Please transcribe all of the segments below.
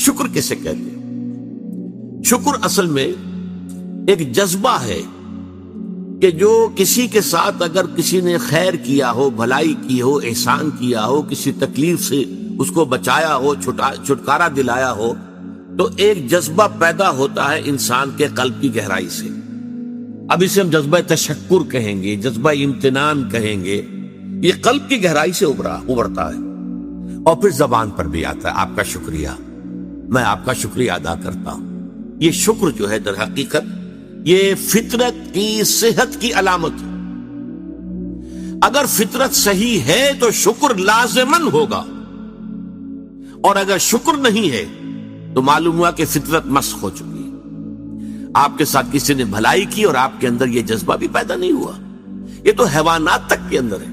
شکر کسے کہتے ہیں؟ شکر اصل میں ایک جذبہ ہے کہ جو کسی کے ساتھ اگر کسی نے خیر کیا ہو، بھلائی کی ہو، احسان کیا ہو، کسی تکلیف سے اس کو بچایا ہو، چھٹکارا دلایا ہو، تو ایک جذبہ پیدا ہوتا ہے انسان کے قلب کی گہرائی سے. اب اسے ہم جذبہ تشکر کہیں گے، جذبہ امتنان کہیں گے. یہ قلب کی گہرائی سے ابھرتا ہے اور پھر زبان پر بھی آتا ہے. آپ کا شکریہ، میں آپ کا شکریہ ادا کرتا ہوں. یہ شکر جو ہے در حقیقت یہ فطرت کی صحت کی علامت ہے. اگر فطرت صحیح ہے تو شکر لازماً ہوگا، اور اگر شکر نہیں ہے تو معلوم ہوا کہ فطرت مسخ ہو چکی ہے. آپ کے ساتھ کسی نے بھلائی کی اور آپ کے اندر یہ جذبہ بھی پیدا نہیں ہوا. یہ تو حیوانات تک کے اندر ہے.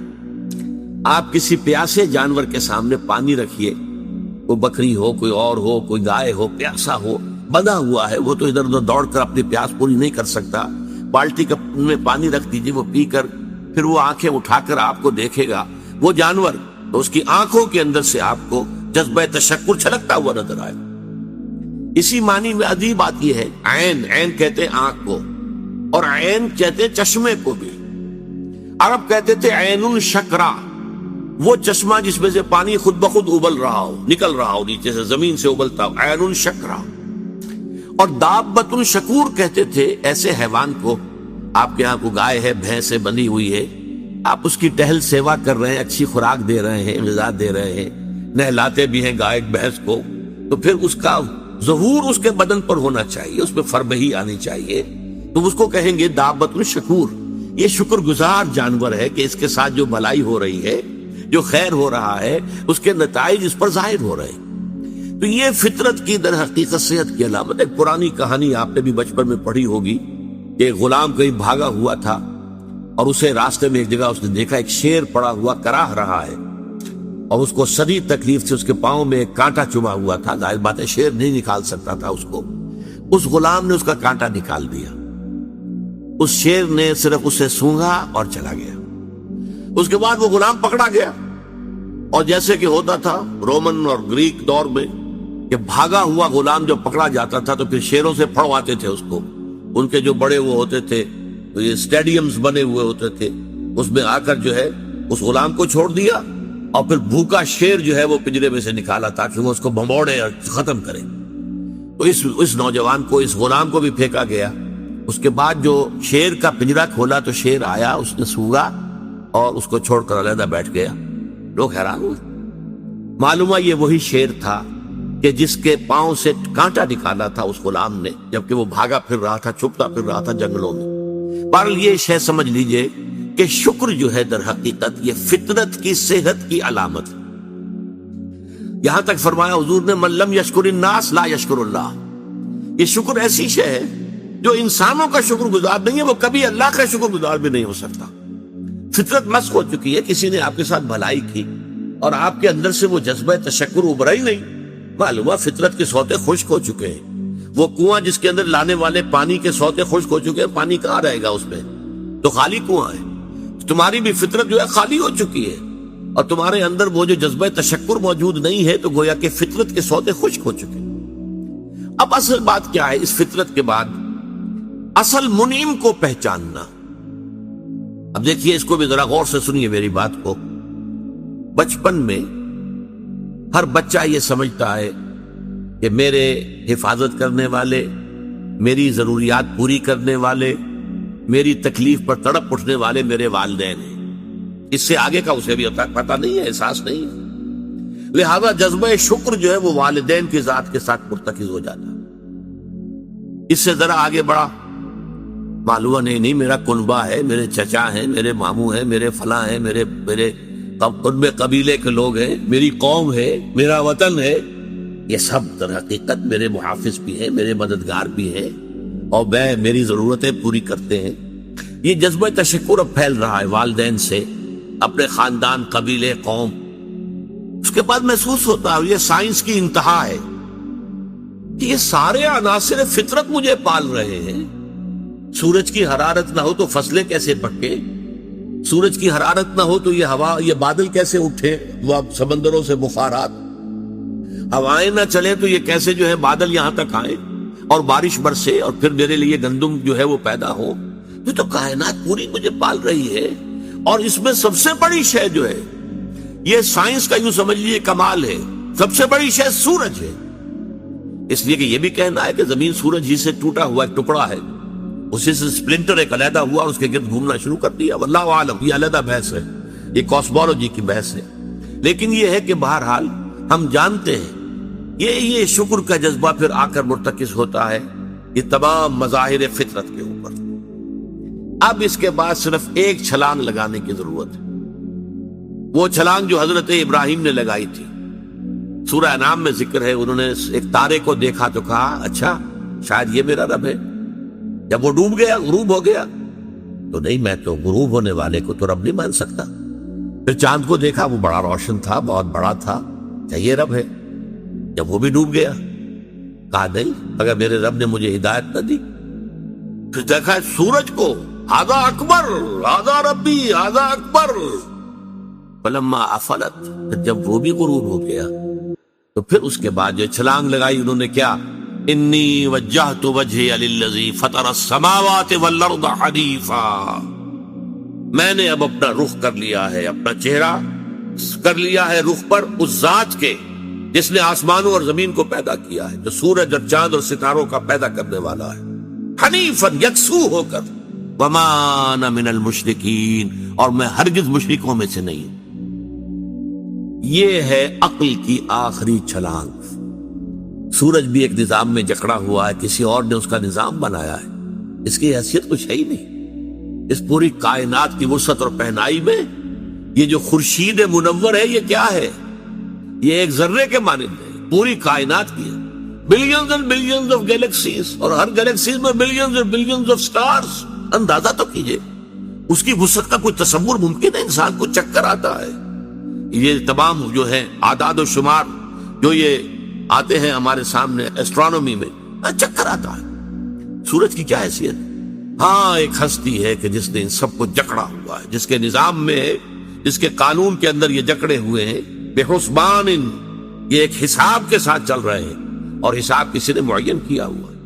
آپ کسی پیاسے جانور کے سامنے پانی رکھیے، کوئی بکری ہو، کوئی اور ہو، کوئی گائے ہو، پیاسا ہو، بندھا ہوا ہے، وہ تو ادھر ادھر دوڑ کر اپنی پیاس پوری نہیں کر سکتا. بالٹی میں پانی رکھ دیجیے، وہ پی کر پھر وہ آنکھیں اٹھا کر آپ کو دیکھے گا. وہ جانور تو اس کی آنکھوں کے اندر سے آپ کو جذبہ تشکر چھلکتا ہوا نظر آئے. اسی معنی میں عجیب بات یہ ہے، عین، عین کہتے ہیں آنکھ کو، اور عین کہتے ہیں چشمے کو بھی. عرب کہتے تھے عین الشکرا، وہ چشمہ جس میں سے پانی خود بخود ابل رہا ہو، نکل رہا ہو نیچے سے، زمین سے ابلتا ہو، عین الشکرا. اور دابۃ الشکور کہتے تھے ایسے حیوان کو. آپ کے ہاں کو گائے ہے، بھینس ہے، بندھی ہوئی ہے، آپ اس کی ٹہل سیوا کر رہے ہیں، اچھی خوراک دے رہے ہیں، غذا دے رہے ہیں، نہلاتے بھی ہیں گائے بھینس کو، تو پھر اس کا ظہور اس کے بدن پر ہونا چاہیے، اس میں فربہی آنی چاہیے. تو اس کو کہیں گے دابۃ الشکور. یہ شکر گزار جانور ہے کہ اس کے ساتھ جو بھلائی ہو رہی ہے، جو خیر ہو رہا ہے، اس کے نتائج اس پر ظاہر ہو رہے ہیں. تو یہ فطرت کی در حقیقت صحت کی علامت. ایک پرانی کہانی آپ نے بھی بچپن میں پڑھی ہوگی کہ غلام کہیں بھاگا ہوا تھا اور اسے راستے میں ایک جگہ اس نے دیکھا ایک شیر پڑا ہوا کراہ رہا ہے، اور اس کو شدید تکلیف سے اس کے پاؤں میں ایک کانٹا چبھا ہوا تھا. ظاہر بات ہے شیر نہیں نکال سکتا تھا اس کو. اس غلام نے اس کا کانٹا نکال دیا. اس شیر نے صرف اسے سونگھا اور چلا گیا. اس کے بعد وہ غلام پکڑا گیا، اور جیسے کہ ہوتا تھا رومن اور گریک دور میں کہ بھاگا ہوا غلام جب پکڑا جاتا تھا تو پھر شیروں سے پھڑواتے تھے اس کو. ان کے جو بڑے وہ ہوتے تھے، یہ اسٹیڈیمز بنے ہوئے ہوتے تھے، اس میں آ کر جو ہے اس غلام کو چھوڑ دیا، اور پھر بھوکا شیر جو ہے وہ پنجرے میں سے نکالا تاکہ وہ اس کو بھمبوڑے اور ختم کرے. تو اس نوجوان کو، اس غلام کو بھی پھینکا گیا. اس کے بعد جو شیر کا پنجرا کھولا تو شیر آیا، اس نے سونگا اور اس کو چھوڑ کر علیحدہ بیٹھ گیا. لوگ حیران ہوئے. معلوم ہوا یہ وہی شیر تھا کہ جس کے پاؤں سے کانٹا نکالا تھا اس غلام نے، جبکہ وہ بھاگا پھر رہا تھا، چھپتا پھر رہا تھا جنگلوں میں. بہرحال یہ شے سمجھ لیجئے کہ شکر جو ہے در حقیقت یہ فطرت کی صحت کی علامت ہے. یہاں تک فرمایا حضور نے من لم یشکر الناس لا یشکر اللہ. یہ شکر ایسی شے ہے جو انسانوں کا شکر گزار نہیں ہے، وہ کبھی اللہ کا شکر گزار بھی نہیں ہو سکتا. فطرت مسخ ہو چکی ہے. کسی نے آپ کے ساتھ بھلائی کی اور آپ کے اندر سے وہ جذبہ تشکر ابھرا ہی نہیں، معلوم ہے فطرت کے سوتے خشک ہو چکے ہیں. وہ کنواں جس کے اندر لانے والے پانی کے سوتے خشک ہو چکے ہیں، پانی کہاں رہے گا اس میں؟ تو خالی کنواں ہے. تمہاری بھی فطرت جو ہے خالی ہو چکی ہے، اور تمہارے اندر وہ جو جذبہ تشکر موجود نہیں ہے، تو گویا کہ فطرت کے سوتے خشک ہو چکے ہیں. اب اصل بات کیا ہے؟ اس فطرت کے بعد اصل منعم کو پہچاننا. اب دیکھیے، اس کو بھی ذرا غور سے سنیے میری بات کو. بچپن میں ہر بچہ یہ سمجھتا ہے کہ میرے حفاظت کرنے والے، میری ضروریات پوری کرنے والے، میری تکلیف پر تڑپ اٹھنے والے میرے والدین ہیں. اس سے آگے کا اسے بھی پتہ نہیں ہے، احساس نہیں ہے. لہذا جذبہ شکر جو ہے وہ والدین کی ذات کے ساتھ مرتکز ہو جاتا. اس سے ذرا آگے بڑھا، معلوم نہیں میرا کنبہ ہے، میرے چچا ہیں، میرے ماموں ہیں، میرے فلاں ہیں، میرے قبیلے کے لوگ ہیں، میری قوم ہے، میرا وطن ہے. یہ سب در حقیقت میرے محافظ بھی ہیں، میرے مددگار بھی ہیں، اور میری ضرورتیں پوری کرتے ہیں. یہ جذبہ تشکر اب پھیل رہا ہے والدین سے، اپنے خاندان، قبیلے، قوم. اس کے بعد محسوس ہوتا ہے یہ سائنس کی انتہا ہے کہ یہ سارے عناصر فطرت مجھے پال رہے ہیں. سورج کی حرارت نہ ہو تو فصلیں کیسے پکے؟ سورج کی حرارت نہ ہو تو یہ ہوا، یہ بادل کیسے اٹھے؟ وہ سمندروں سے بخارات. ہوائیں نہ چلیں تو یہ کیسے جو ہے بادل یہاں تک آئیں اور بارش برسے اور پھر میرے لیے گندم جو ہے وہ پیدا ہو. یہ تو کائنات پوری مجھے پال رہی ہے. اور اس میں سب سے بڑی شے جو ہے یہ سائنس کا یوں سمجھ لیجیے کمال ہے، سب سے بڑی شے سورج ہے. اس لیے کہ یہ بھی کہنا ہے کہ زمین سورج ہی سے ٹوٹا ہوا ایک ٹکڑا ہے، اسی سے سپلنٹر ایک علیحدہ ہوا اور اس کے گرد گھومنا شروع کر دیا. واللہ عالم، یہ علیحدہ بحث ہے، یہ کاسمولوجی کی بحث ہے. لیکن یہ ہے کہ بہرحال ہم جانتے ہیں یہ شکر کا جذبہ پھر آ کر مرتکز ہوتا ہے یہ تمام مظاہر فطرت کے اوپر. اب اس کے بعد صرف ایک چھلانگ لگانے کی ضرورت ہے، وہ چھلانگ جو حضرت ابراہیم نے لگائی تھی. سورہ انعام میں ذکر ہے، انہوں نے ایک تارے کو دیکھا تو کہا اچھا شاید یہ میرا رب ہے. جب وہ ڈوب گیا، غروب ہو گیا، تو نہیں میں تو غروب ہونے والے کو تو رب نہیں مان سکتا. پھر چاند کو دیکھا، وہ بڑا روشن تھا، بہت بڑا تھا، کیا یہ رب ہے؟ جب وہ بھی ڈوب گیا، کہا نہیں اگر میرے رب نے مجھے ہدایت نہ دی. پھر دیکھا سورج کو، ھذا اکبر، ھذا ربی، ھذا اکبر. فلما افلت، جب وہ بھی غروب ہو گیا تو پھر اس کے بعد جو چھلانگ لگائی انہوں نے کیا، انی وجہت وجہی للذی فطر السماوات والارض حنیفا. میں نے اب اپنا رخ کر لیا ہے، اپنا چہرہ کر لیا ہے رخ پر اس ذات کے جس نے آسمانوں اور زمین کو پیدا کیا ہے، جو سورج اور چاند اور ستاروں کا پیدا کرنے والا ہے، حنیفا، یکسو ہو کر. وما انا من المشرکین، اور میں ہرگز مشرکوں میں سے نہیں ہوں. یہ ہے عقل کی آخری چھلانگ. سورج بھی ایک نظام میں جکڑا ہوا ہے، کسی اور نے اس کا نظام بنایا ہے، اس کی حیثیت کچھ ہے ہی نہیں. اس پوری کائنات کی وسعت اور پہنائی میں یہ جو خورشید منور ہے یہ کیا ہے؟ یہ ایک ذرے کے مانند ہے، پوری کائنات کی ہے. Billions and billions of galaxies, اور ہر گیلیکسیز میں billions and billions of stars. اندازہ تو کیجئے اس کی وسعت کا کوئی تصور ممکن ہے؟ انسان کو چکر آتا ہے. یہ تمام جو ہے اعداد و شمار جو یہ آتے ہیں ہمارے سامنے ایسٹرونومی میں، چکر آتا ہے. سورج کی کیا حیثیت؟ ہاں ایک ہستی ہے کہ جس نے ان سب کو جکڑا ہوا ہے، جس کے نظام میں ہے، جس کے قانون کے اندر یہ جکڑے ہوئے ہیں. بے حسبان، یہ ایک حساب کے ساتھ چل رہے ہیں اور حساب کسی نے معین کیا ہوا ہے.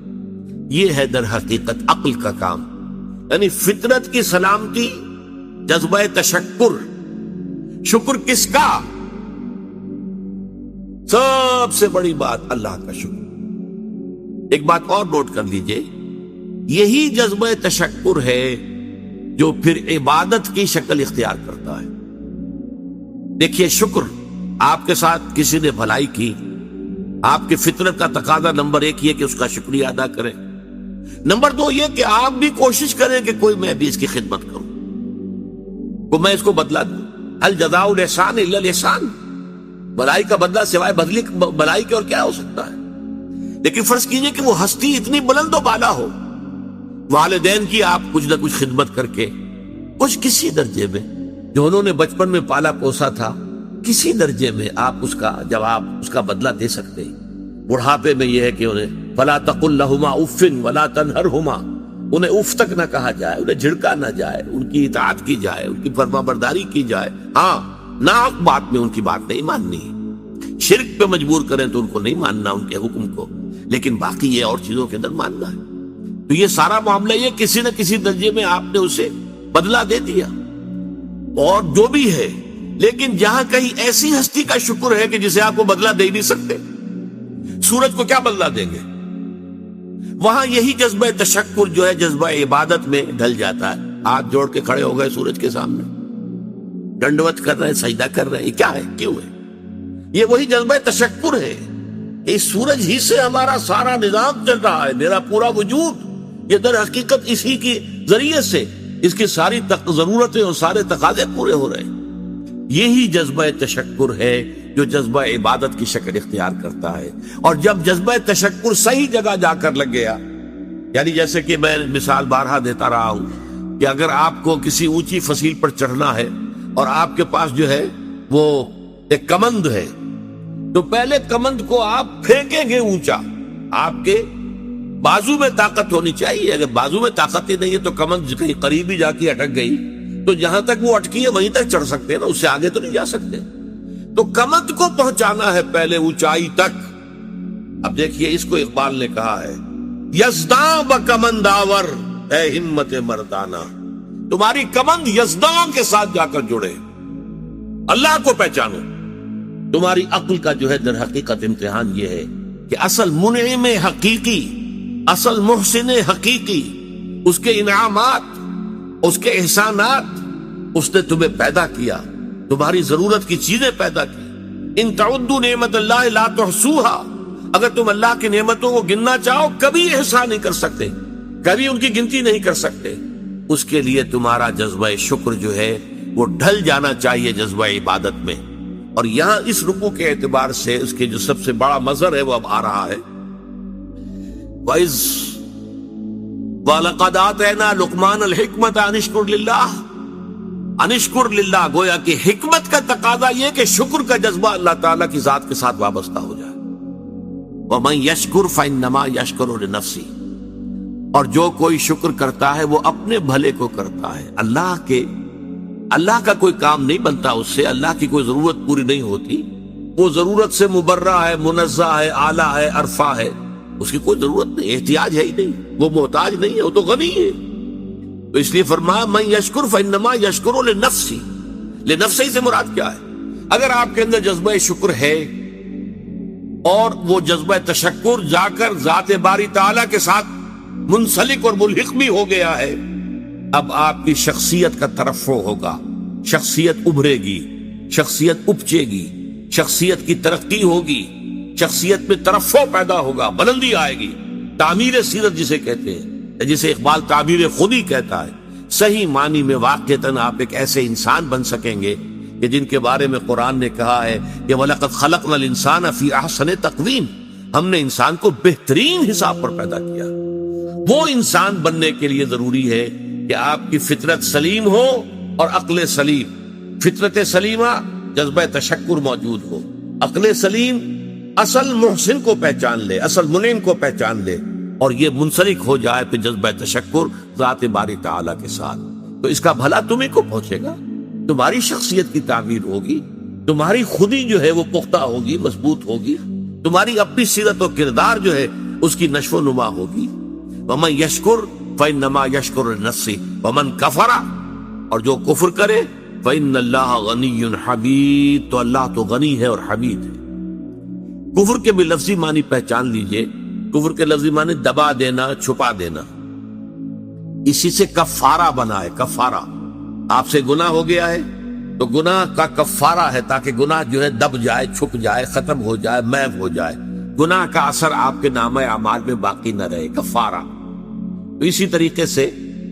یہ ہے در حقیقت عقل کا کام، یعنی فطرت کی سلامتی، جذبہ تشکر. شکر کس کا؟ سب سے بڑی بات اللہ کا شکر. ایک بات اور نوٹ کر لیجئے، یہی جذبہ تشکر ہے جو پھر عبادت کی شکل اختیار کرتا ہے. دیکھیے شکر، آپ کے ساتھ کسی نے بھلائی کی، آپ کی فطرت کا تقاضا نمبر ایک یہ کہ اس کا شکریہ ادا کریں. نمبر دو یہ کہ آپ بھی کوشش کریں کہ کوئی میں بھی اس کی خدمت کروں، کو میں اس کو بدلہ دوں. هل جزاء الاحسان الا الاحسان، بھلائی کا بدلہ سوائے بھلائی کے اور کیا ہو سکتا ہے؟ لیکن فرض کیجئے کہ وہ ہستی اتنی بلند و بالا ہو، والدین کی آپ کچھ نہ کچھ خدمت کر کے کچھ کسی درجے میں جو انہوں نے بچپن میں پالا پوسا تھا، کسی درجے میں آپ اس کا جواب، اس کا بدلہ دے سکتے ہیں. بڑھاپے میں یہ ہے کہ انہیں فلا تقل لہما اف ولا تنہرہما، انہیں اف تک نہ کہا جائے، انہیں جھڑکا نہ جائے، ان کی اطاعت کی جائے، ان کی فرما برداری کی جائے. ہاں ناحق بات میں ان کی بات نہیں ماننی ہے، شرک پہ مجبور کریں تو ان کو نہیں ماننا ان کے حکم کو، لیکن باقی یہ اور چیزوں کے اندر ماننا ہے. تو یہ سارا معاملہ یہ کسی نہ کسی درجے میں آپ نے اسے بدلہ دے دیا اور جو بھی ہے. لیکن جہاں کہیں ایسی ہستی کا شکر ہے کہ جسے آپ کو بدلہ دے نہیں سکتے، سورج کو کیا بدلہ دیں گے، وہاں یہی جذبہ تشکر جو ہے جذبہ عبادت میں ڈھل جاتا ہے. ہاتھ جوڑ کے کھڑے ہو گئے سورج کے سامنے، ڈنڈوت کر رہے ہیں، سجدہ کر رہے ہیں. یہ کیا ہے، کیوں ہے؟ یہ وہی جذبہ تشکر ہے. اس سورج ہی سے ہمارا سارا نظام چل رہا ہے، میرا پورا وجود یہ در حقیقت اسی کے ذریعے سے اس کی ساری ضرورتیں اور سارے تقاضے پورے ہو رہے ہیں. یہی جذبہ تشکر ہے جو جذبہ عبادت کی شکل اختیار کرتا ہے. اور جب جذبہ تشکر صحیح جگہ جا کر لگ گیا، یعنی جیسے کہ میں مثال بارہا دیتا رہا ہوں کہ اگر آپ کو کسی اونچی فصیل پر چڑھنا ہے اور آپ کے پاس جو ہے وہ ایک کمند ہے، تو پہلے کمند کو آپ پھینکیں گے اونچا. آپ کے بازو میں طاقت ہونی چاہیے. اگر بازو میں طاقت ہی نہیں ہے تو کمند کہیں قریب ہی جا کے اٹک گئی، تو جہاں تک وہ اٹکی ہے وہیں تک چڑھ سکتے ہیں نا، اس سے آگے تو نہیں جا سکتے. تو کمند کو پہنچانا ہے پہلے اونچائی تک. اب دیکھیے اس کو اقبال نے کہا ہے یزداں ب کمنداور اے ہمت مردانہ. تمہاری کمند یزداں کے ساتھ جا کر جڑے، اللہ کو پہچانو. تمہاری عقل کا جو ہے در حقیقت امتحان یہ ہے کہ اصل منعم حقیقی، اصل محسن حقیقی، اس کے انعامات، اس کے احسانات، اس نے تمہیں پیدا کیا، تمہاری ضرورت کی چیزیں پیدا کی. ان تعدوا نعمت اللہ لا تحصوها، اگر تم اللہ کی نعمتوں کو گننا چاہو کبھی احسان نہیں کر سکتے، کبھی ان کی گنتی نہیں کر سکتے. اس کے لیے تمہارا جذبہ شکر جو ہے وہ ڈھل جانا چاہیے جذبہ عبادت میں. اور یہاں اس رکوع کے اعتبار سے اس کے جو سب سے بڑا مظہر ہے وہ اب آ رہا ہے. وَإِذْ وَلَقَدْ آتَيْنَا لُقْمَانَ الْحِكْمَةَ أَنِ اشْكُرْ لِلَّهِ أَنِ اشْكُرْ لِلَّهِ. گویا کہ حکمت کا تقاضا یہ کہ شکر کا جذبہ اللہ تعالیٰ کی ذات کے ساتھ وابستہ ہو جائے. وَمَنْ يَشْكُرْ فَإِنَّمَا يَشْكُرُ لِنَفْسِهِ. اور جو کوئی شکر کرتا ہے وہ اپنے بھلے کو کرتا ہے. اللہ کا کوئی کام نہیں بنتا اس سے، اللہ کی کوئی ضرورت پوری نہیں ہوتی. وہ ضرورت سے مبرہ ہے، منزہ ہے، اعلیٰ ہے، عرفہ ہے، اس کی کوئی ضرورت نہیں، احتیاج ہے ہی نہیں، وہ محتاج نہیں ہے، وہ تو غنی ہے. تو اس لیے فرمایا من یشکر فانما یشکر لنفسہ. لنفسہ سے مراد کیا ہے؟ اگر آپ کے اندر جذبہ شکر ہے اور وہ جذبہ تشکر جا کر ذات باری تعالیٰ کے ساتھ منسلک اور ملحق بھی ہو گیا ہے، اب آپ کی شخصیت کا ترفع ہوگا، شخصیت ابھرے گی، شخصیت اپچے گی، شخصیت کی ترقی ہوگی، شخصیت میں ترفع پیدا ہوگا، بلندی آئے گی. تعمیر سیرت جسے کہتے ہیں، جسے اقبال تعمیر خودی کہتا ہے. صحیح معنی میں واقعتاً آپ ایک ایسے انسان بن سکیں گے کہ جن کے بارے میں قرآن نے کہا ہے کہ وَلَقَدْ خَلَقْنَا الْإِنسَانَ فِي أَحْسَنِ تَقْوِيمٍ. ہم نے انسان کو بہترین حساب پر پیدا کیا. وہ انسان بننے کے لیے ضروری ہے کہ آپ کی فطرت سلیم ہو اور عقل سلیم. فطرت سلیمہ جذبہ تشکر موجود ہو، عقل سلیم اصل محسن کو پہچان لے، اصل منعم کو پہچان لے، اور یہ منسلک ہو جائے پھر جذبہ تشکر ذات باری تعالیٰ کے ساتھ. تو اس کا بھلا تمہیں کو پہنچے گا، تمہاری شخصیت کی تعمیر ہوگی، تمہاری خودی جو ہے وہ پختہ ہوگی، مضبوط ہوگی، تمہاری اپنی سیرت و کردار جو ہے اس کی نشو و نما ہوگی. وَمَن يَشْكُرْ فَإِنَّمَا يَشْكُرُ لِنَفْسِهِ وَمَن كَفَرَ. اور جو کفر کرے فَإِنَّ اللَّهَ غَنِيٌّ حَمِيدٌ. تو اللہ تو غنی ہے اور حمید ہے. کفر کے بھی لفظی معنی پہچان لیجئے. کفر کے لفظی معنی دبا دینا، چھپا دینا. اسی سے کفارہ بنا ہے. کفارہ آپ سے گناہ ہو گیا ہے تو گناہ کا کفارہ ہے تاکہ گناہ جو ہے دب جائے، چھپ جائے، ختم ہو جائے، محو ہو جائے، گناہ کا اثر آپ کے نامہ اعمال میں باقی نہ رہے. کفارہ. تو اسی طریقے سے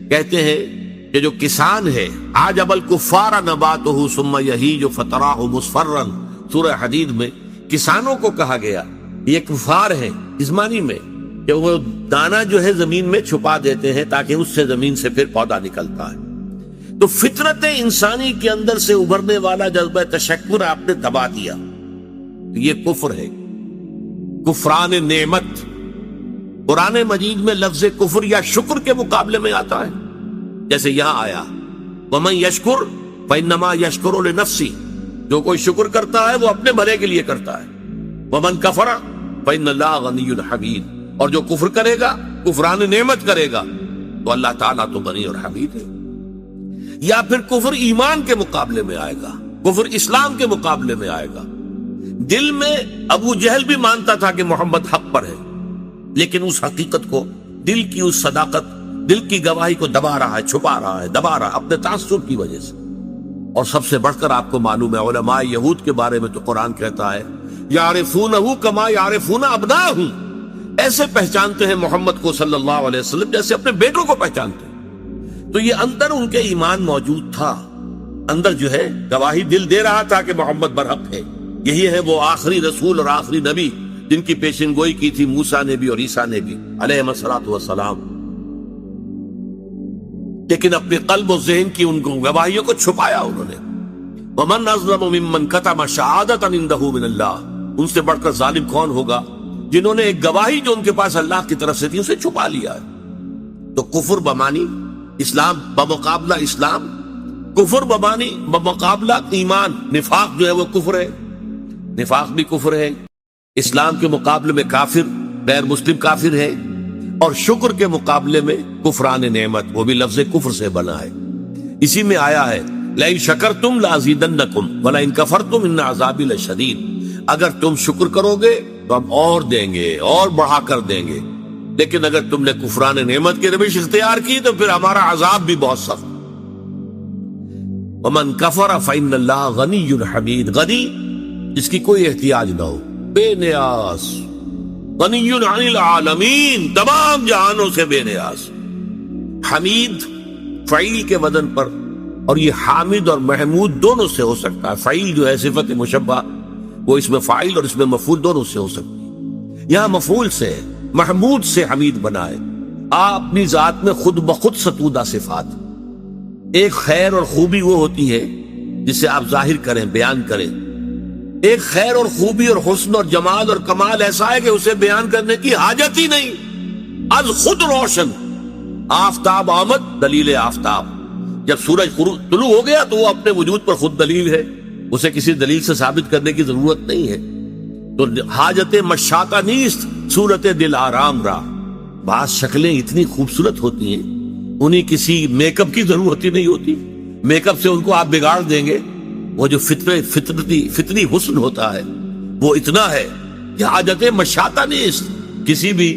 کہتے ہیں کہ جو کسان ہے عجب الکفار نباتہ ثم یہیج فتراہ مصفرا. سورہ حدید میں کسانوں کو کہا گیا یہ کفار ہیں اس معنی میں کہ وہ دانہ جو ہے زمین میں چھپا دیتے ہیں تاکہ اس سے زمین سے پھر پودا نکلتا ہے. تو فطرت انسانی کے اندر سے ابھرنے والا جذبہ تشکر آپ نے دبا دیا، یہ کفر ہے، کفران نعمت. قرآن مجید میں لفظ کفر یا شکر کے مقابلے میں آتا ہے، جیسے یہاں آیا وَمَن يَشْكُرْ فَإِنَّمَا يَشْكُرُ لِنَفْسِهِ. جو کوئی شکر کرتا ہے وہ اپنے بھلے کے لیے کرتا ہے. وَمَن كَفَرَ فَإِنَّ اللَّهَ غَنِيٌّ حَمِيدٌ. اور جو کفر کرے گا، کفران نعمت کرے گا، تو اللہ تعالیٰ تو غنی اور حمید ہے. یا پھر کفر ایمان کے مقابلے میں آئے گا، کفر اسلام کے مقابلے میں آئے گا. دل میں ابو جہل بھی مانتا تھا کہ محمد حق پر ہے، لیکن اس حقیقت کو، دل کی اس صداقت، دل کی گواہی کو دبا رہا ہے، چھپا رہا ہے، دبا رہا اپنے تعصب کی وجہ سے. اور سب سے بڑھ کر آپ کو معلوم ہے علماء یہود کے بارے میں تو قرآن کہتا ہے یعرفونہ کما یعرفون ابناءہم. ایسے پہچانتے ہیں محمد کو صلی اللہ علیہ وسلم جیسے اپنے بیٹوں کو پہچانتے ہیں. تو یہ اندر ان کے ایمان موجود تھا، اندر جو ہے گواہی دل دے رہا تھا کہ محمد برحق ہے. یہی ہے وہ آخری رسول اور آخری نبی جن کی پیشن گوئی کی تھی موسیٰ نے بھی اور عیسیٰ نے بھی علیہ الصلوۃ والسلام. لیکن اپنے قلب و ذہن کی ان گواہیوں کو چھپایا انہوں نے. وَمَنْ أَظْلَمُ مِمَّنْ كَتَمَ شَهَادَةً عِندَهُ مِنَ اللَّهِ. ان سے بڑھ کر ظالم کون ہوگا جنہوں نے ایک گواہی جو ان کے پاس اللہ کی طرف سے تھی اسے چھپا لیا ہے. تو کفر بمانی اسلام بمقابلہ اسلام، کفر بمانی بمقابلہ ایمان. نفاق جو ہے وہ کفر ہے، نفاق بھی کفر ہے، اسلام کے مقابلے میں کافر غیر مسلم کافر ہے، اور شکر کے مقابلے میں کفران نعمت، وہ بھی لفظ کفر سے بنا ہے۔ اسی میں آیا ہے لئن شکرتم لازیدنکم ولئن کفرتم ان عذابی لشدید، اگر تم شکر کرو گے تو ہم اور دیں گے، اور بڑھا کر دیں گے، لیکن اگر تم نے کفران نعمت کی روش اختیار کی تو پھر ہمارا عذاب بھی بہت سخت۔ ومن کفر فإن اللہ غنی حمید، غنی جس کی کوئی احتیاج نہ ہو، بے نیاز، غنی عن العالمین، تمام جہانوں سے بے نیاز، حمید فعیل کے وزن پر، اور یہ حامد اور محمود دونوں سے ہو سکتا ہے۔ فعیل جو ہے صفت مشبہ، وہ اس میں فاعل اور اس میں مفعول دونوں سے ہو سکتی ہے، یہاں مفعول سے ہے، محمود سے حمید بنا ہے۔ آپ اپنی ذات میں خود بخود ستودہ صفات، ایک خیر اور خوبی وہ ہوتی ہے جسے آپ ظاہر کریں، بیان کریں، ایک خیر اور خوبی اور حسن اور جمال اور کمال ایسا ہے کہ اسے بیان کرنے کی حاجت ہی نہیں، از خود روشن۔ آفتاب آمد، دلیل آفتاب، جب سورج طلوع ہو گیا تو وہ اپنے وجود پر خود دلیل ہے، اسے کسی دلیل سے ثابت کرنے کی ضرورت نہیں ہے۔ تو حاجت مشاطہ نیست صورت دل آرام را، بعض شکلیں اتنی خوبصورت ہوتی ہیں انہیں کسی میک اپ کی ضرورت ہی نہیں ہوتی، میک اپ سے ان کو آپ بگاڑ دیں گے۔ وہ جو فطری حسن ہوتا ہے وہ اتنا ہے کہ حاجت مشاطہ نیست، کسی بھی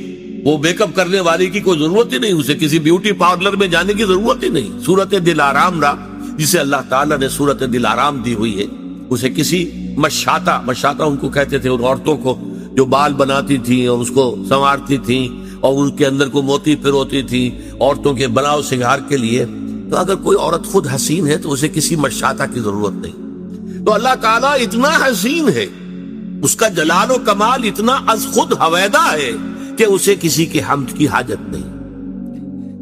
وہ میک اپ کرنے والی کی کوئی ضرورت ہی نہیں، اسے کسی بیوٹی پارلر میں جانے کی ضرورت ہی نہیں۔ صورت دل آرام را، جسے اللہ تعالیٰ نے صورت دل آرام دی ہوئی ہے، اسے کسی مشاطہ ان کو کہتے تھے ان عورتوں کو جو بال بناتی تھیں اور اس کو سنوارتی تھیں اور ان کے اندر کو موتی پروتی تھیں عورتوں کے بناؤ سنگار کے لیے۔ تو اگر کوئی عورت خود حسین ہے تو اسے کسی مشاطہ کی ضرورت نہیں۔ تو اللہ تعالیٰ اتنا حسین ہے، اس کا جلال و کمال اتنا از خود ہویدہ ہے کہ اسے کسی کے حمد کی حاجت نہیں۔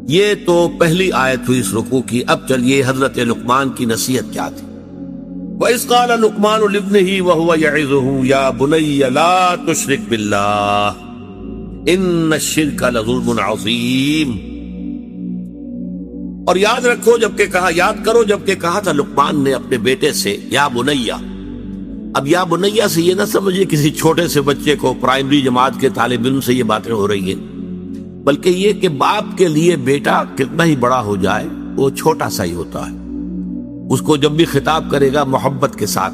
یہ تو پہلی آیت ہوئی اس رکوع کی۔ اب چلیے حضرت لقمان کی نصیحت کیا تھی۔ وَإِذْ قَالَ لُقْمَانُ لِابْنِهِ وَهُوَ يَعِظُهُ يَا بُنَيَّ لَا تُشْرِكْ بِاللَّهِ إِنَّ الشِّرْكَ لَظُلْمٌ عَظِيمٌ۔ اور یاد کرو جب کہ کہا تھا لقمان نے اپنے بیٹے سے یا بنیا۔ اب یا بنیا سے یہ نہ سمجھے کسی چھوٹے سے بچے کو، پرائمری جماعت کے طالب علم سے یہ باتیں ہو رہی ہیں، بلکہ یہ کہ باپ کے لیے بیٹا کتنا ہی بڑا ہو جائے وہ چھوٹا سا ہی ہوتا ہے، اس کو جب بھی خطاب کرے گا محبت کے ساتھ،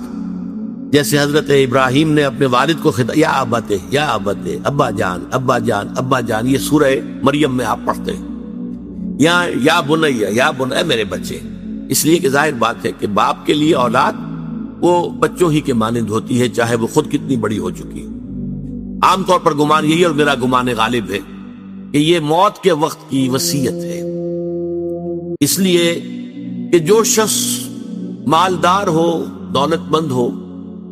جیسے حضرت ابراہیم نے اپنے والد کو خطاب، یا ابت، یا ابت، ابا جان، ابا جان، ابا جان، یہ سورہ مریم میں آپ پڑھتے ہیں، یا بنیا، یا بنیا میرے بچے، اس لیے کہ ظاہر بات ہے کہ باپ کے لیے اولاد وہ بچوں ہی کے مانند ہوتی ہے، چاہے وہ خود کتنی بڑی ہو چکی ہے۔ عام طور پر گمان یہی، اور میرا گمان غالب ہے کہ یہ موت کے وقت کی وصیت ہے، اس لیے کہ جو شخص مالدار ہو، دولت مند ہو،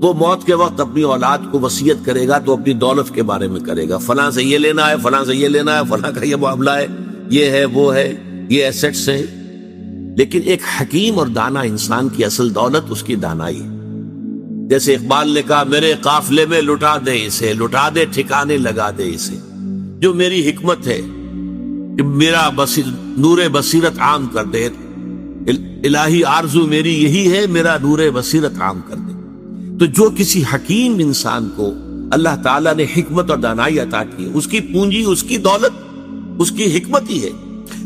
وہ موت کے وقت اپنی اولاد کو وصیت کرے گا تو اپنی دولت کے بارے میں کرے گا، فلاں سے یہ لینا ہے، فلاں سے یہ لینا ہے، فلاں کا یہ معاملہ ہے، یہ ہے، وہ ہے، یہ ایسٹس ہیں۔ لیکن ایک حکیم اور دانا انسان کی اصل دولت اس کی دانائی ہے۔ جیسے اقبال نے کہا، میرے قافلے میں لٹا دے اسے، لٹا دے ٹھکانے لگا دے اسے، جو میری حکمت ہے کہ میرا نور بصیرت عام کر دے، الہی آرزو میری یہی ہے، میرا نور بصیرت عام کر دے۔ تو جو کسی حکیم انسان کو اللہ تعالیٰ نے حکمت اور دانائی عطا کی، اس کی پونجی، اس کی دولت، اس کی حکمت ہی ہے،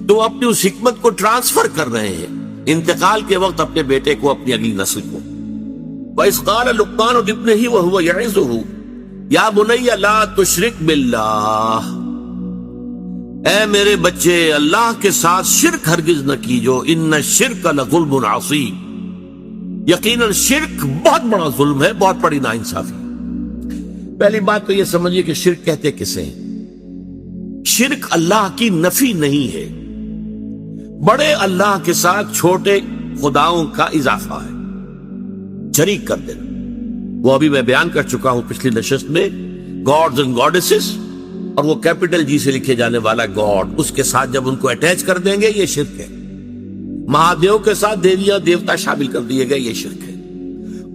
تو وہ اپنی اس حکمت کو ٹرانسفر کر رہے ہیں انتقال کے وقت اپنے بیٹے کو، اپنی اگلی نسل کو۔ وَإِذْ قَالَ لُقْمَانُ لِابْنِهِ وَهُوَ يَعِظُهُ يَا بُنَيَّ لَا تُشْرِكْ بِاللَّهِ، اے میرے بچے اللہ کے ساتھ شرک ہرگز نہ کیجو، اِنَّ الشِّرْكَ لَظُلْمٌ عَظِيمٌ، یقیناً شرک بہت بڑا ظلم ہے، بہت بڑی ناانصافی۔ پہلی بات تو یہ سمجھیے کہ شرک کہتے کسے ہیں؟ شرک اللہ کی نفی نہیں ہے، بڑے اللہ کے ساتھ چھوٹے خداؤں کا اضافہ ہے، شریک کر دینا۔ وہ ابھی میں بیان کر چکا ہوں پچھلی نشست میں، گاڈز اینڈ گاڈیسز، اور وہ کیپٹل جی سے لکھے جانے والا گاڈ، اس کے ساتھ جب ان کو اٹیچ کر دیں گے یہ شرک ہے۔ مہادیو کے ساتھ دیویاں دیوتا شامل کر دیے گئے، یہ شرک ہے۔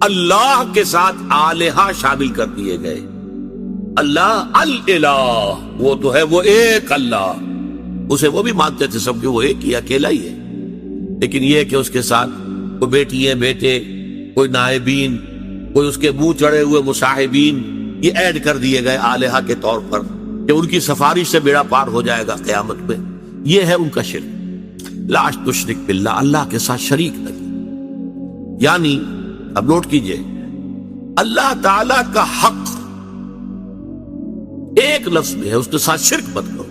اللہ کے ساتھ آلہہ شامل کر دیے گئے، اللہ الالہ، وہ تو ہے وہ ایک اللہ، اسے وہ بھی مانتے تھے سب کہ وہ ایک ہی اکیلا ہی ہے، لیکن یہ کہ اس کے ساتھ کوئی بیٹی ہے، بیٹے، کوئی نائبین، کوئی اس کے منہ چڑھے ہوئے مصاحبین یہ ایڈ کر دیے گئے آلہہ کے طور پر کہ ان کی سفارش سے بیڑا پار ہو جائے گا قیامت میں. یہ ہے ان کا شرک. لا تشرک باللہ، اللہ کے ساتھ شریک نہیں. یعنی اب نوٹ کیجئے، اللہ تعالی کا حق ایک لفظ میں ہے، اس کے ساتھ شرک مت کرو،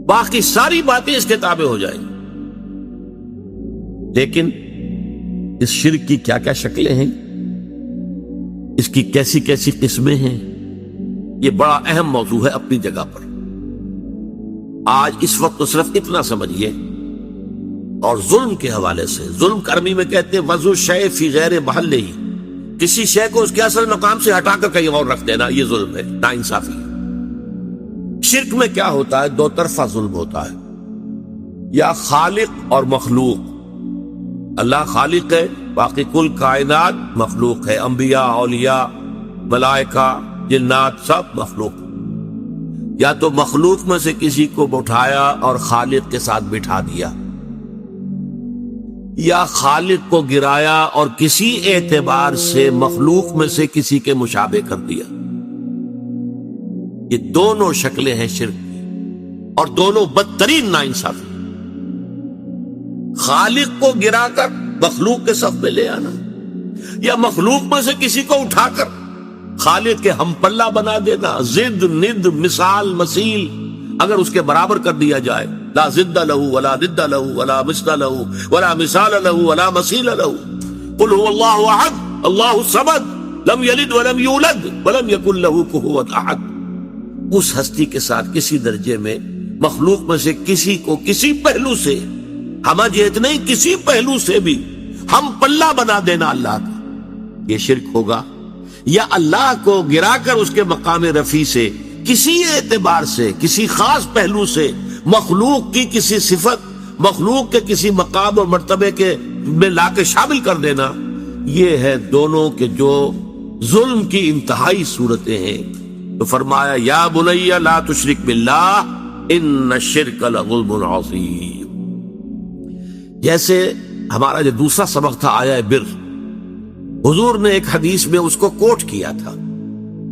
باقی ساری باتیں اس کے تابع ہو جائیں. لیکن اس شرک کی کیا کیا شکلیں ہیں، اس کی کیسی کیسی قسمیں ہیں، یہ بڑا اہم موضوع ہے اپنی جگہ پر. آج اس وقت تو صرف اتنا سمجھیے. اور ظلم کے حوالے سے، ظلم عربی میں کہتے ہیں وضع شیء فی غیر محلہ، کسی شے کو اس کے اصل مقام سے ہٹا کر کہیں اور رکھ دینا، یہ ظلم ہے، ناانصافی ہے. شرک میں کیا ہوتا ہے؟ دو طرفہ ظلم ہوتا ہے، یا خالق اور مخلوق. اللہ خالق ہے، باقی کل کائنات مخلوق ہے، انبیاء، اولیاء، ملائکہ، جنات سب مخلوق. یا تو مخلوق میں سے کسی کو اٹھایا اور خالق کے ساتھ بٹھا دیا، یا خالق کو گرایا اور کسی اعتبار سے مخلوق میں سے کسی کے مشابہ کر دیا. یہ دونوں شکلیں ہیں شرک کی، اور دونوں بدترین ناانصافی. خالق کو گرا کر مخلوق کے صف میں لے آنا، یا مخلوق میں سے کسی کو اٹھا کر خالق کے ہم پلہ بنا دینا. ضد، ند، مثال، مثیل اگر اس کے برابر کر دیا جائے، لا ضد لہ ولا ند لہ ولا مثل لہ ولا مثال لہ ولا مثیل لہ. قل هو اللہ احد اللہ الصمد لم یلد ولم یولد ولم یکن لہ کفوا احد. اس ہستی کے ساتھ کسی درجے میں مخلوق میں سے کسی کو کسی پہلو سے، ہم جہت نہیں، کسی پہلو سے بھی ہم پلہ بنا دینا اللہ کا، یہ شرک ہوگا. یا اللہ کو گرا کر اس کے مقام رفیع سے کسی اعتبار سے، کسی خاص پہلو سے مخلوق کی کسی صفت، مخلوق کے کسی مقام اور مرتبے کے میں لا کے شامل کر دینا. یہ ہے دونوں کے جو ظلم کی انتہائی صورتیں ہیں. تو فرمایا یا بنی لا تشرک باللہ ان الشرک لظلم عظیم. جیسے ہمارا جو دوسرا سبق تھا آیا بر، حضور نے ایک حدیث میں اس کو کوٹ کیا تھا.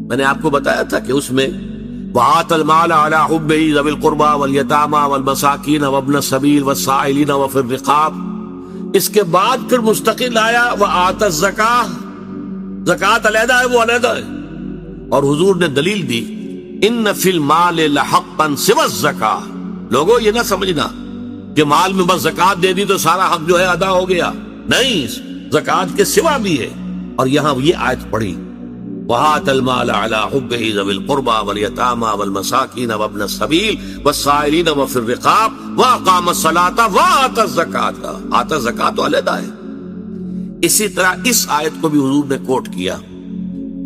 میں نے آپ کو بتایا تھا کہ اس میں وَآتَ الْمَالَ عَلَىٰ حُبِّهِ ذَوِي الْقُرْبَىٰ وَالْيَتَامَىٰ وَالْمَسَاكِينَ وَابْنَ السَّبِيلِ وَالسَّائِلِينَ وَفِي الرِّقَابِ. اس کے بعد پھر مستقل آیا وَآتَ الزَّكَاةَ، زکوٰۃ علیحدہ ہے، وہ علیحدہ ہے. اور حضور نے دلیل دی اِنَّ فِي الْمَالِ لَحَقًّا سِوَى الزَّكَاةِ. لوگوں یہ نہ سمجھنا کہ مال میں بس زکوٰۃ دے دی تو سارا حق جو ہے ادا ہو گیا، نہیں، زکوٰۃ کے سوا بھی ہے. اور یہاں یہ آیت پڑھی وَآتَ الْمَالَ عَلَىٰ حُبِّهِ ذَوِي الْقُرْبَىٰ وَالْيَتَامَىٰ وَالْمَسَاكِينَ وَابْنَ السَّبِيلِ وَالسَّائِلِينَ وَفِي الرِّقَابِ وَأَقَامَ الصَّلَاةَ وَآتَى الزَّكَاةَ. آتا زکوٰۃ تو علیحدہ ہے. اسی طرح اس آیت کو بھی حضور نے کوٹ کیا.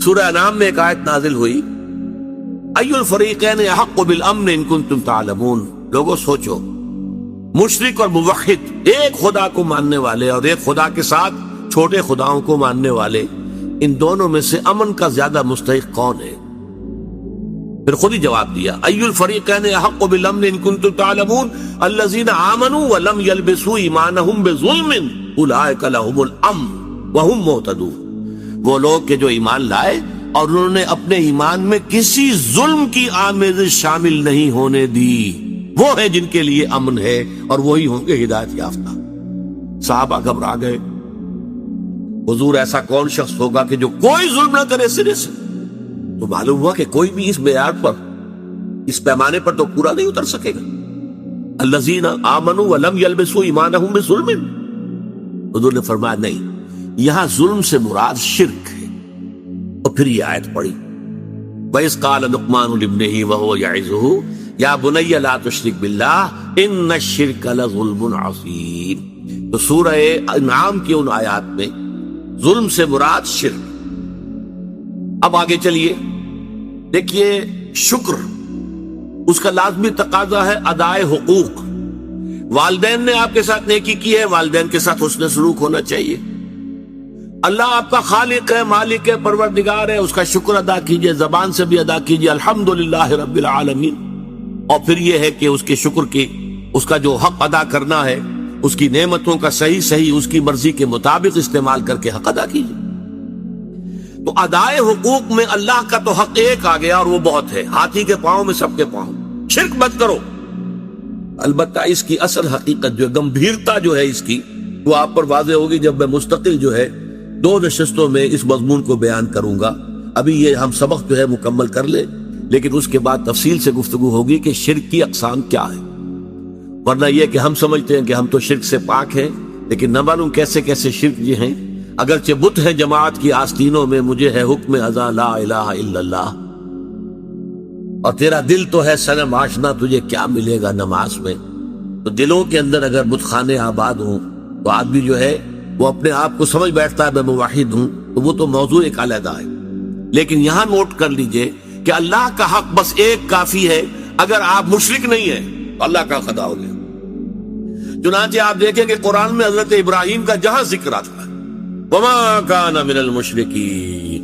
سورہ انعام میں ایک آیت نازل ہوئی اَيُّ الْفَرِيقَيْنِ أَحَقُّ بِالْأَمْنِ إِن كُنتُمْ تَعْلَمُونَ. لوگوں سوچو، مشرک اور موحد، ایک خدا کو ماننے والے اور ایک خدا کے ساتھ چھوٹے خداؤں کو ماننے والے، ان دونوں میں سے امن کا زیادہ مستحق کون ہے؟ پھر خود ہی جواب دیا اَيُّ الْفَرِيقَيْنِ أَحَقُّ بِالْأَمْنِ إِن كُنتُمْ تَعْلَمُونَ الَّذِينَ آمَنُوا وَلَمْ يَلْبِسُوا إِيمَانَهُمْ بِظُلْمٍ أُولَٰئِكَ لَهُمُ الْأَمْنُ وَهُمْ مُهْتَدُونَ. وہ لوگ کہ جو ایمان لائے اور انہوں نے اپنے ایمان میں کسی ظلم کی آمیزش شامل نہیں ہونے دی، وہ ہیں جن کے لیے امن ہے اور وہی ہوں گے ہدایت یافتہ. صحابہ گھبرا گئے. حضور ایسا کون شخص ہوگا کہ جو کوئی ظلم نہ کرے سرے سے؟ تو معلوم ہوا کہ کوئی بھی اس معیار پر، اس پیمانے پر تو پورا نہیں اتر سکے گا. الذین آمنوا ولم یلبسوا ایمانہم بظلم. حضور نے فرمایا نہیں، یہاں ظلم سے مراد شرک ہے. اور پھر یہ آیت پڑھی وَإِذْ قَالَ لُقْمَانُ لِابْنِهِ وَهُوَ يَعِظُهُ يَا بُنَيَّ لَا تُشْرِكْ بِاللَّهِ إِنَّ الشِّرْكَ لَظُلْمٌ عَظِيمٌ. تو سورہ انعام کی ان آیات میں ظلم سے مراد شرک. اب آگے چلیے، دیکھیے شکر، اس کا لازمی تقاضا ہے ادائے حقوق. والدین نے آپ کے ساتھ نیکی کی ہے، والدین کے ساتھ حسن سلوک ہونا چاہیے. اللہ آپ کا خالق ہے، مالک ہے، پروردگار ہے، اس کا شکر ادا کیجئے، زبان سے بھی ادا کیجئے الحمدللہ رب العالمین. اور پھر یہ ہے کہ اس کے شکر کی، اس کا جو حق ادا کرنا ہے، اس کی نعمتوں کا صحیح اس کی مرضی کے مطابق استعمال کر کے حق ادا کیجئے. تو ادائے حقوق میں اللہ کا تو حق ایک آ گیا اور وہ بہت ہے، ہاتھی کے پاؤں میں سب کے پاؤں، شرک مت کرو۔ البتہ اس کی اصل حقیقت جو گمبھیرتا جو ہے اس کی، وہ آپ پر واضح ہوگی جب میں مستقل جو ہے 2 نشستوں میں اس مضمون کو بیان کروں گا۔ ابھی یہ ہم سبق جو ہے مکمل کر لیں، لیکن اس کے بعد تفصیل سے گفتگو ہوگی کہ شرک کی اقسام کیا ہے۔ ورنہ یہ کہ ہم سمجھتے ہیں کہ ہم تو شرک سے پاک ہیں، لیکن نہ معلوم کیسے کیسے شرک یہ ہیں۔ اگرچہ بت ہے جماعت کی آستینوں میں، مجھے ہے حکم ازاں لا الہ الا اللہ، اور تیرا دل تو ہے صنم آشنا، تجھے کیا ملے گا نماز میں۔ تو دلوں کے اندر اگر بت خانے آباد ہوں تو آدمی جو ہے وہ اپنے آپ کو سمجھ بیٹھتا ہے میں موحد ہوں، تو وہ تو موضوع ایک علیحدہ ہے۔ لیکن یہاں نوٹ کر لیجئے کہ اللہ کا حق بس ایک کافی ہے۔ اگر آپ مشرک نہیں ہیں تو اللہ کا خدا ہو گیا۔ چنانچہ آپ دیکھیں کہ قرآن میں حضرت ابراہیم کا جہاں ذکر آتا ہے وَمَا كَانَ مِنَ الْمُشْرِكِينَ،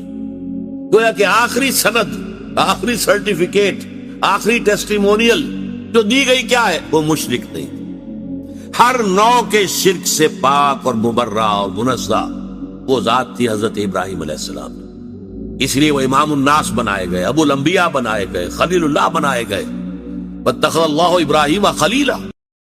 گویا کہ آخری سند، آخری سرٹیفکیٹ، آخری ٹیسٹیمونیل جو دی گئی کیا ہے؟ وہ مشرک نہیں، ہر نوع کے شرک سے پاک اور مبرہ اور منزہ وہ ذات تھی حضرت ابراہیم علیہ السلام۔ اس لیے وہ امام الناس بنائے گئے، ابو الانبیاء بنائے گئے، خلیل اللہ بنائے گئے۔ وَاتَّخَذَ اللَّهُ إِبْرَاهِيمَ خَلِيلًا،